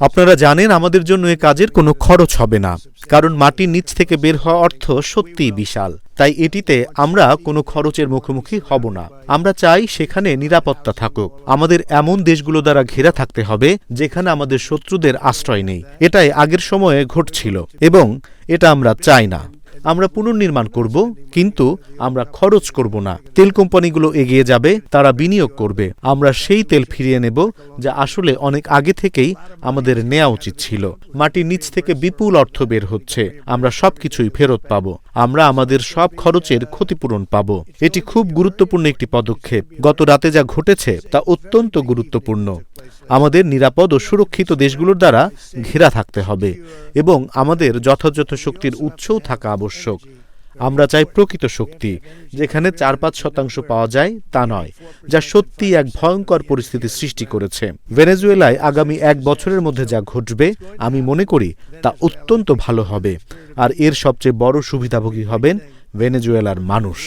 আপনারা জানেন আমাদের জন্য এ কাজের কোনো খরচ হবে না, কারণ মাটির নিচ থেকে বের হওয়া অর্থ সত্যিই বিশাল। তাই এটিতে আমরা কোনো খরচের মুখোমুখি হব না। আমরা চাই সেখানে নিরাপত্তা থাকুক। আমাদের এমন দেশগুলো দ্বারা ঘেরা থাকতে হবে যেখানে আমাদের শত্রুদের আশ্রয় নেই। এটাই আগের সময়ে ঘটছিল এবং এটা আমরা চাই না। আমরা পুনর্নির্মাণ করব, কিন্তু আমরা খরচ করব না। তেল কোম্পানিগুলো এগিয়ে যাবে, তারা বিনিয়োগ করবে। আমরা সেই তেল ফিরিয়ে নেব যা আসলে অনেক আগে থেকেই আমাদের নেওয়া উচিত ছিল। মাটির নিচ থেকে বিপুল অর্থ বের হচ্ছে, আমরা সবকিছুই ফেরত পাব। আমরা আমাদের সব খরচের ক্ষতিপূরণ পাব। এটি খুব গুরুত্বপূর্ণ একটি পদক্ষেপ। গত রাতে যা ঘটেছে তা অত্যন্ত গুরুত্বপূর্ণ। আমাদের নিরাপদ ও সুরক্ষিত দেশগুলোর দ্বারা ঘেরা থাকতে হবে এবং আমাদের যথাযথ শক্তির উৎসও থাকা আবশ্যক। আমরা চাই প্রকৃত শক্তি, যেখানে ৪-৫% পাওয়া যায় তা নয়, যা সত্যি এক ভয়ঙ্কর পরিস্থিতি সৃষ্টি করেছে। ভেনেজুয়েলায় আগামী ১ বছরের মধ্যে যা ঘটবে আমি মনে করি তা অত্যন্ত ভালো হবে, আর এর সবচেয়ে বড় সুবিধাভোগী হবেন ভেনেজুয়েলার মানুষ।